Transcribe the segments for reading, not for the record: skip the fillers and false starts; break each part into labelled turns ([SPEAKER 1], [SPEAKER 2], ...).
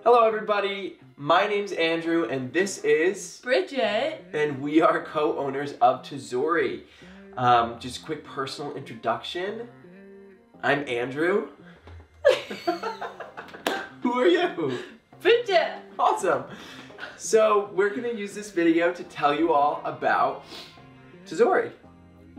[SPEAKER 1] Hello everybody, my name's Andrew and this is
[SPEAKER 2] Bridget,
[SPEAKER 1] and we are co-owners of TEЖORI. Just a quick personal introduction. I'm Andrew. Who are you?
[SPEAKER 2] Bridget.
[SPEAKER 1] Awesome. So we're gonna use this video to tell you all about TEЖORI.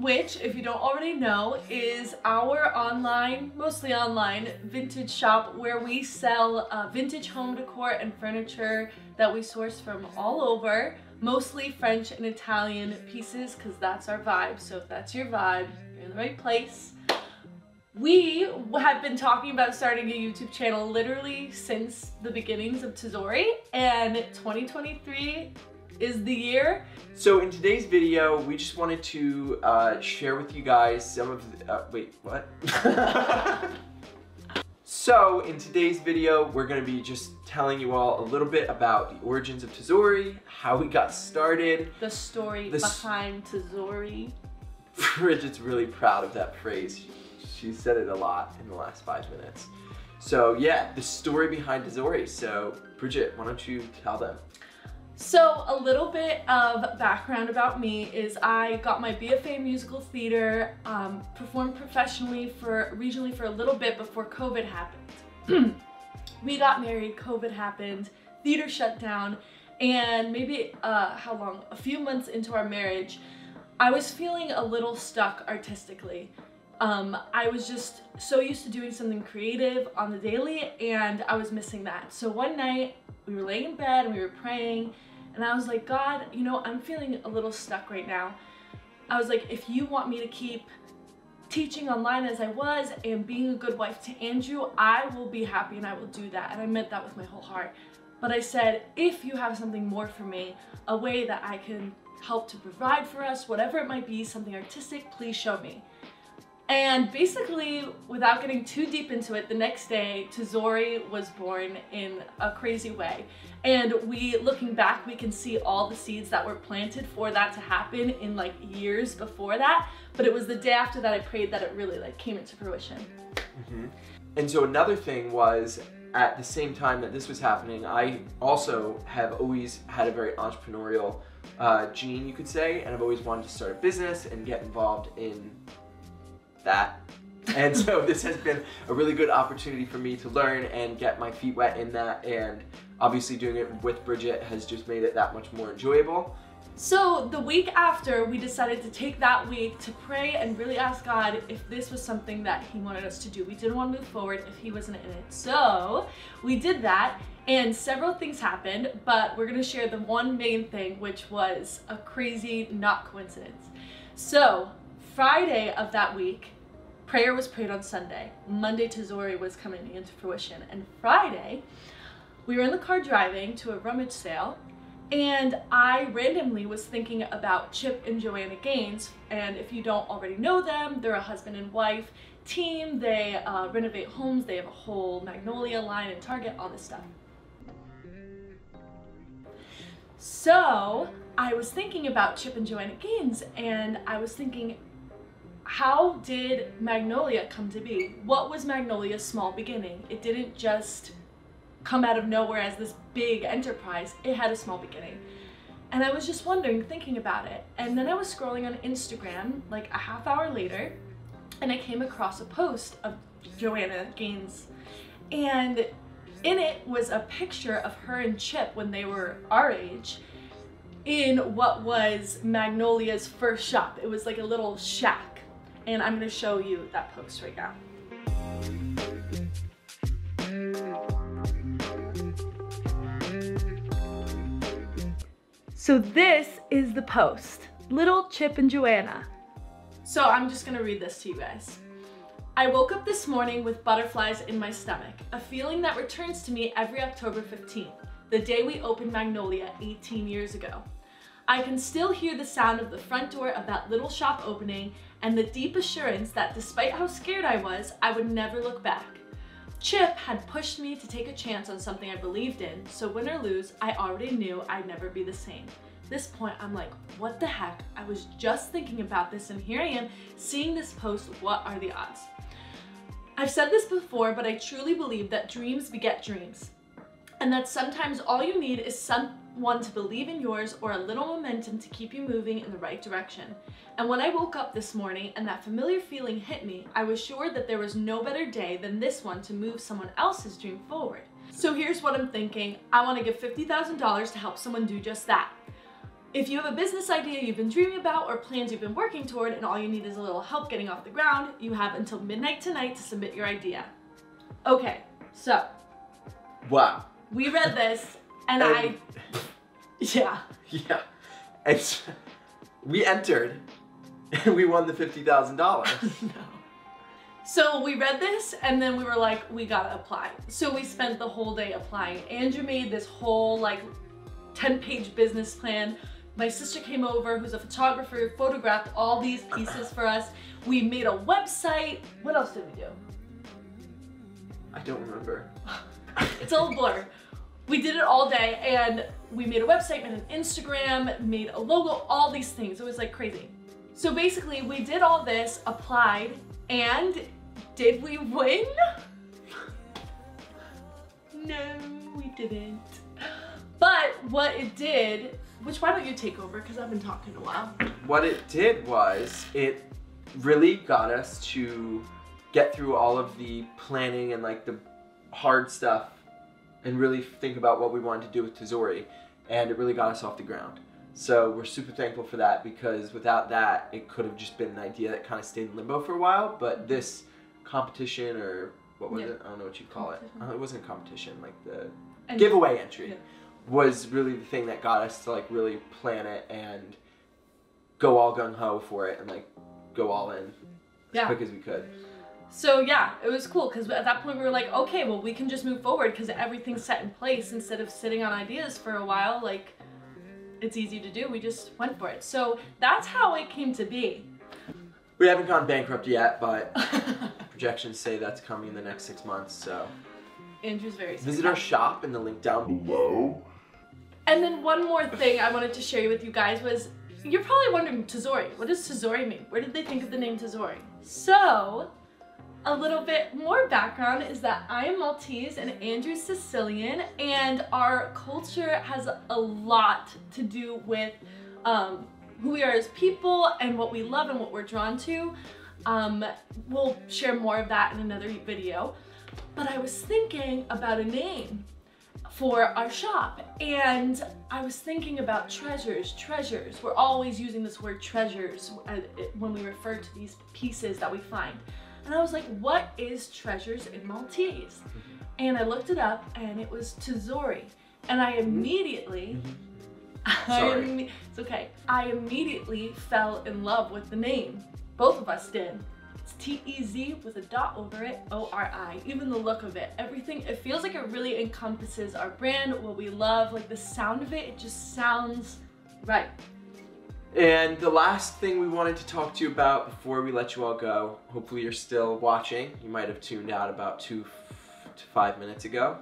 [SPEAKER 2] Which, if you don't already know, is our online, mostly online, vintage shop where we sell vintage home decor and furniture that we source from all over, mostly French and Italian pieces because that's our vibe. So if that's your vibe, you're in the right place. We have been talking about starting a YouTube channel literally since the beginnings of TEЖORI, and 2023 is the year.
[SPEAKER 1] So in today's video, we just wanted to share with you guys some of the, wait, what? So in today's video, we're gonna be just telling you all a little bit about the origins of TEЖORI, how we got started.
[SPEAKER 2] The story behind TEЖORI.
[SPEAKER 1] Bridget's really proud of that phrase. She said it a lot in the last 5 minutes. So yeah, the story behind TEЖORI. So Bridget, why don't you tell them?
[SPEAKER 2] So a little bit of background about me is I got my BFA in musical theater, performed professionally regionally for a little bit before COVID happened. We got married, COVID happened, theater shut down, and maybe, how long? A few months into our marriage, I was feeling a little stuck artistically. I was just so used to doing something creative on the daily, and I was missing that. So one night, we were laying in bed and we were praying, and I was like, God, you know, I'm feeling a little stuck right now. I was like, if you want me to keep teaching online as I was and being a good wife to Andrew, I will be happy and I will do that. And I meant that with my whole heart. But I said, if you have something more for me, a way that I can help to provide for us, whatever it might be, something artistic, please show me. And basically, without getting too deep into it, the next day, TEЖORI was born in a crazy way. And looking back, we can see all the seeds that were planted for that to happen in like years before that. But it was the day after that I prayed that it really like came into fruition.
[SPEAKER 1] Mm-hmm. And so another thing was, at the same time that this was happening, I also have always had a very entrepreneurial gene, you could say, and I've always wanted to start a business and get involved in that. And so this has been a really good opportunity for me to learn and get my feet wet in that, and obviously doing it with Bridget has just made it that much more enjoyable.
[SPEAKER 2] So the week after, we decided to take that week to pray and really ask God if this was something that He wanted us to do. We didn't want to move forward if He wasn't in it. So we did that, and several things happened, but we're gonna share the one main thing, which was a crazy not coincidence. So Friday of that week, prayer was prayed on Sunday. Monday, TEЖORI was coming into fruition. And Friday, we were in the car driving to a rummage sale, and I randomly was thinking about Chip and Joanna Gaines. And if you don't already know them, they're a husband and wife team. They renovate homes. They have a whole Magnolia line and Target, all this stuff. So I was thinking about Chip and Joanna Gaines, and I was thinking, how did Magnolia come to be? What was Magnolia's small beginning? It didn't just come out of nowhere as this big enterprise. It had a small beginning. And I was just wondering, thinking about it. And then I was scrolling on Instagram like a half hour later, and I came across a post of Joanna Gaines. And in it was a picture of her and Chip when they were our age in what was Magnolia's first shop. It was like a little shack. And I'm gonna show you that post right now. So this is the post, little Chip and Joanna. So I'm just gonna read this to you guys. I woke up this morning with butterflies in my stomach, a feeling that returns to me every October 15th, the day we opened Magnolia 18 years ago. I can still hear the sound of the front door of that little shop opening and the deep assurance that despite how scared I was, I would never look back. Chip had pushed me to take a chance on something I believed in, so win or lose, I already knew I'd never be the same. At this point, I'm like, what the heck? I was just thinking about this, and here I am seeing this post. What are the odds? I've said this before, but I truly believe that dreams beget dreams. and that sometimes all you need is someone to believe in yours or a little momentum to keep you moving in the right direction. And when I woke up this morning and that familiar feeling hit me, I was sure that there was no better day than this one to move someone else's dream forward. So here's what I'm thinking. I want to give $50,000 to help someone do just that. If you have a business idea you've been dreaming about or plans you've been working toward and all you need is a little help getting off the ground, you have until midnight tonight to submit your idea. Okay, so.
[SPEAKER 1] Wow.
[SPEAKER 2] We read this and yeah.
[SPEAKER 1] Yeah. And we entered and we won the $50,000.
[SPEAKER 2] No. So we read this and then we were like, we gotta apply. So we spent the whole day applying. Andrew made this whole like 10-page business plan. My sister came over, who's a photographer, photographed all these pieces for us. We made a website. What else did we do?
[SPEAKER 1] I don't remember.
[SPEAKER 2] It's all a blur. We did it all day and we made a website, made an Instagram, made a logo, all these things. It was like crazy. So basically we did all this, applied, and did we win? No, we didn't. But what it did, which why don't you take over because I've been talking a while.
[SPEAKER 1] What it did was it really got us to get through all of the planning and like the hard stuff and really think about what we wanted to do with TEЖORI, and it really got us off the ground. So we're super thankful for that, because without that it could have just been an idea that kind of stayed in limbo for a while, but this competition, or what was it? I don't know what you'd call it. It wasn't a competition, like the giveaway entry was really the thing that got us to like really plan it and go all gung-ho for it and like go all in as quick as we could.
[SPEAKER 2] So yeah, it was cool because at that point we were like, okay, well we can just move forward because everything's set in place instead of sitting on ideas for a while. Like, it's easy to do. We just went for it. So that's how it came to be.
[SPEAKER 1] We haven't gone bankrupt yet, but projections say that's coming in the next 6 months. So
[SPEAKER 2] Andrew's very
[SPEAKER 1] visit our shop in the link down below.
[SPEAKER 2] And then one more thing I wanted to share with you guys was, you're probably wondering, TEЖORI. What does TEЖORI mean? Where did they think of the name TEЖORI? So a little bit more background is that I am Maltese and Andrew's Sicilian, and our culture has a lot to do with who we are as people and what we love and what we're drawn to. We'll share more of that in another video. But I was thinking about a name for our shop, and I was thinking about treasures. We're always using this word treasures when we refer to these pieces that we find. And I was like, what is treasures in Maltese? And I looked it up and it was TEЖORI. And I immediately, it's okay. I immediately fell in love with the name. Both of us did. It's T-E-Z with a dot over it, O-R-I. Even the look of it, everything, it feels like it really encompasses our brand, what we love, like the sound of it just sounds right.
[SPEAKER 1] And the last thing we wanted to talk to you about before we let you all go, hopefully you're still watching. You might have tuned out about 2 to 5 minutes ago.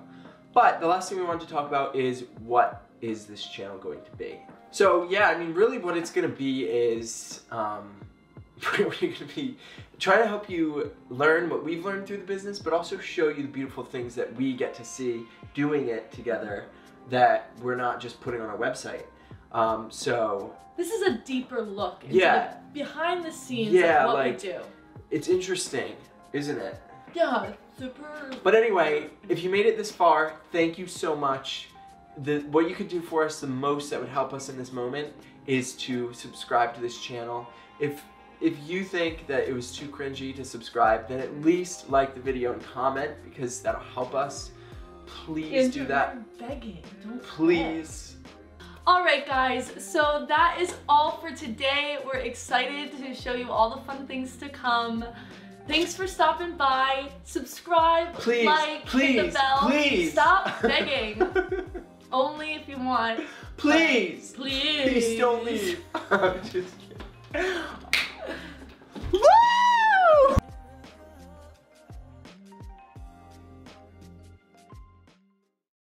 [SPEAKER 1] But the last thing we wanted to talk about is, what is this channel going to be? So yeah, I mean, really what it's going to be is, we're going to be trying to help you learn what we've learned through the business, but also show you the beautiful things that we get to see doing it together that we're not just putting on our website. So
[SPEAKER 2] this is a deeper look into the behind the scenes of what we do.
[SPEAKER 1] It's interesting, isn't it?
[SPEAKER 2] Yeah, super.
[SPEAKER 1] But anyway, if you made it this far, thank you so much. What you could do for us the most that would help us in this moment is to subscribe to this channel. If you think that it was too cringy to subscribe, then at least like the video and comment, because that'll help us. Please do that.
[SPEAKER 2] We're begging. Don't
[SPEAKER 1] please.
[SPEAKER 2] Alright guys, so that is all for today. We're excited to show you all the fun things to come. Thanks for stopping by. Subscribe, like, hit the bell.
[SPEAKER 1] Please.
[SPEAKER 2] Stop begging. Only if you want.
[SPEAKER 1] Please.
[SPEAKER 2] Please.
[SPEAKER 1] Please don't leave. I'm just kidding.